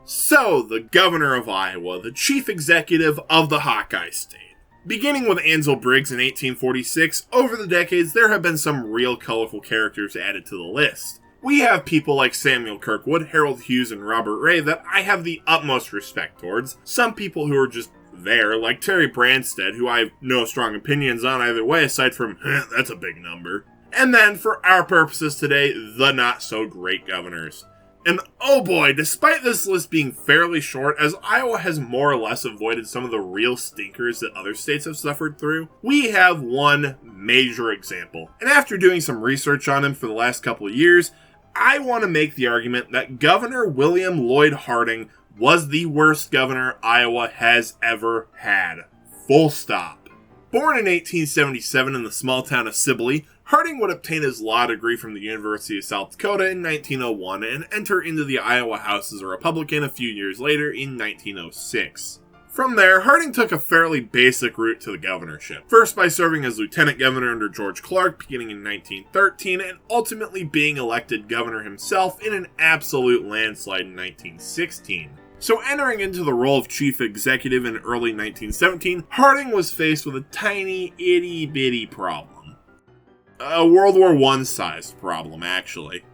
So, the governor of Iowa, the chief executive of the Hawkeye State. Beginning with Ansel Briggs in 1846, over the decades there have been some real colorful characters added to the list. We have people like Samuel Kirkwood, Harold Hughes, and Robert Ray that I have the utmost respect towards. Some people who are just there, like Terry Branstad, who I have no strong opinions on either way, aside from, that's a big number. And then, for our purposes today, the not-so-great governors. And oh boy, despite this list being fairly short, as Iowa has more or less avoided some of the real stinkers that other states have suffered through, we have one major example. And after doing some research on him for the last couple of years, I want to make the argument that Governor William Lloyd Harding was the worst governor Iowa has ever had. Full stop. Born in 1877 in the small town of Sibley, Harding would obtain his law degree from the University of South Dakota in 1901 and enter into the Iowa House as a Republican a few years later in 1906. From there, Harding took a fairly basic route to the governorship, first by serving as lieutenant governor under George Clark beginning in 1913 and ultimately being elected governor himself in an absolute landslide in 1916. So entering into the role of chief executive in early 1917, Harding was faced with a tiny, itty-bitty problem. A World War I-sized problem, actually.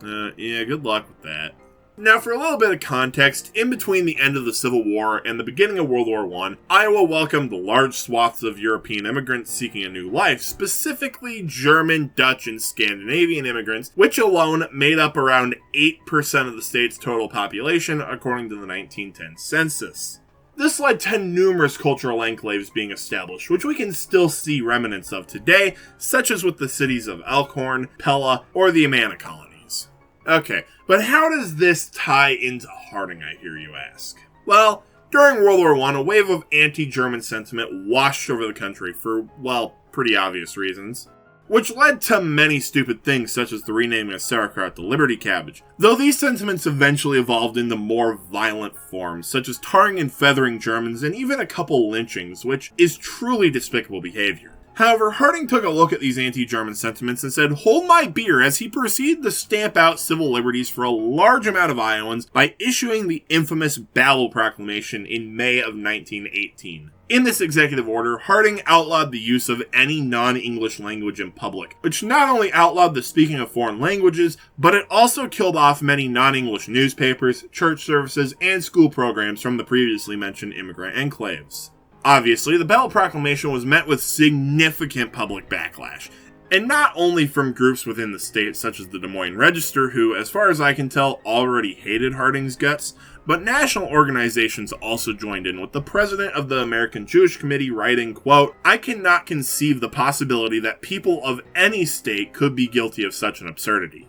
Yeah, good luck with that. Now, for a little bit of context, in between the end of the Civil War and the beginning of World War I, Iowa welcomed large swaths of European immigrants seeking a new life, specifically German, Dutch, and Scandinavian immigrants, which alone made up around 8% of the state's total population, according to the 1910 census. This led to numerous cultural enclaves being established, which we can still see remnants of today, such as with the cities of Elkhorn, Pella, or the Amana colonies. Okay, but how does this tie into Harding, I hear you ask? Well, during World War I, a wave of anti-German sentiment washed over the country for, well, pretty obvious reasons, which led to many stupid things such as the renaming of sauerkraut to Liberty Cabbage, though these sentiments eventually evolved into more violent forms, such as tarring and feathering Germans and even a couple lynchings, which is truly despicable behavior. However, Harding took a look at these anti-German sentiments and said, "Hold my beer," as he proceeded to stamp out civil liberties for a large amount of Iowans by issuing the infamous Babel Proclamation in May of 1918. In this executive order, Harding outlawed the use of any non-English language in public, which not only outlawed the speaking of foreign languages, but it also killed off many non-English newspapers, church services, and school programs from the previously mentioned immigrant enclaves. Obviously, the Babel Proclamation was met with significant public backlash, and not only from groups within the state such as the Des Moines Register, who, as far as I can tell, already hated Harding's guts, but national organizations also joined in, with the president of the American Jewish Committee writing, quote, "I cannot conceive the possibility that people of any state could be guilty of such an absurdity."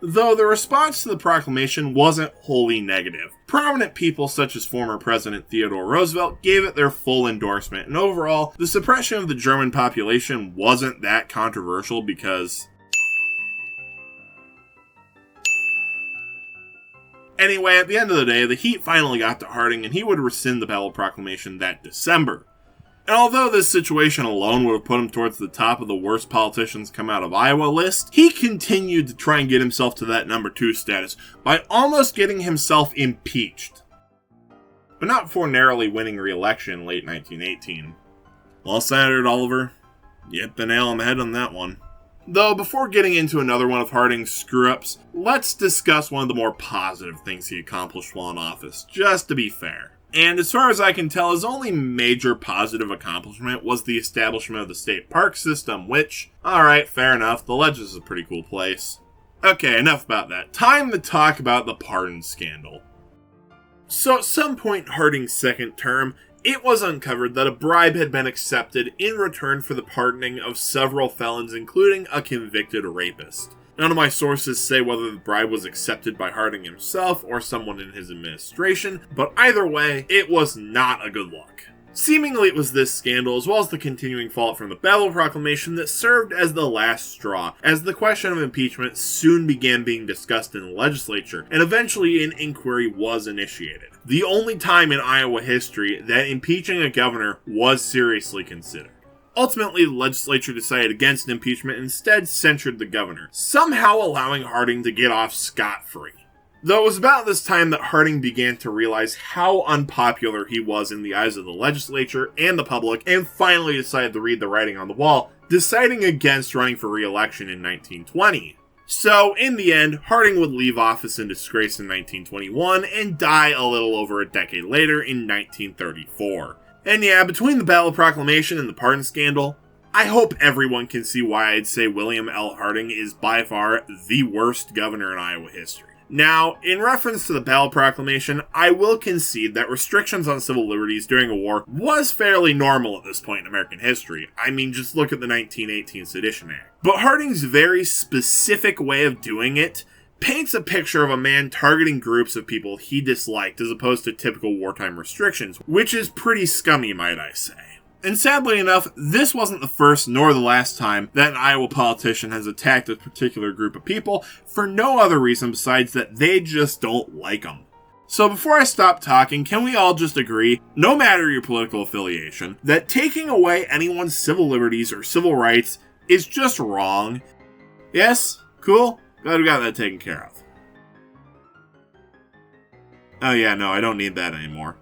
Though the response to the proclamation wasn't wholly negative. Prominent people such as former President Theodore Roosevelt gave it their full endorsement, and overall, the suppression of the German population wasn't that controversial because... Anyway, at the end of the day, the heat finally got to Harding, and he would rescind the Babel Proclamation that December. And although this situation alone would have put him towards the top of the worst politicians come out of Iowa list, he continued to try and get himself to that number 2 status by almost getting himself impeached. But not before narrowly winning re-election in late 1918. Well, Senator Oliver, you hit the nail on the head on that one. Though, before getting into another one of Harding's screw-ups, let's discuss one of the more positive things he accomplished while in office, just to be fair. And as far as I can tell, his only major positive accomplishment was the establishment of the state park system, which, alright, fair enough, the Ledges is a pretty cool place. Okay, enough about that. Time to talk about the pardon scandal. So at some point in Harding's second term, it was uncovered that a bribe had been accepted in return for the pardoning of several felons, including a convicted rapist. None of my sources say whether the bribe was accepted by Harding himself or someone in his administration, but either way, it was not a good look. Seemingly it was this scandal, as well as the continuing fallout from the Babel Proclamation, that served as the last straw, as the question of impeachment soon began being discussed in the legislature, and eventually an inquiry was initiated. The only time in Iowa history that impeaching a governor was seriously considered. Ultimately, the legislature decided against impeachment and instead censured the governor, somehow allowing Harding to get off scot-free. Though it was about this time that Harding began to realize how unpopular he was in the eyes of the legislature and the public, and finally decided to read the writing on the wall, deciding against running for re-election in 1920. So, in the end, Harding would leave office in disgrace in 1921 and die a little over a decade later in 1934. And yeah, between the ballot proclamation and the pardon scandal, I hope everyone can see why I'd say William L. Harding is by far the worst governor in Iowa history. Now, in reference to the ballot proclamation, I will concede that restrictions on civil liberties during a war was fairly normal at this point in American history. I mean, just look at the 1918 Sedition Act. But Harding's very specific way of doing it paints a picture of a man targeting groups of people he disliked as opposed to typical wartime restrictions, which is pretty scummy, might I say. And sadly enough, this wasn't the first nor the last time that an Iowa politician has attacked a particular group of people for no other reason besides that they just don't like them. So before I stop talking, can we all just agree, no matter your political affiliation, that taking away anyone's civil liberties or civil rights is just wrong? Yes? Cool? Glad we got that taken care of. Oh yeah, no, I don't need that anymore.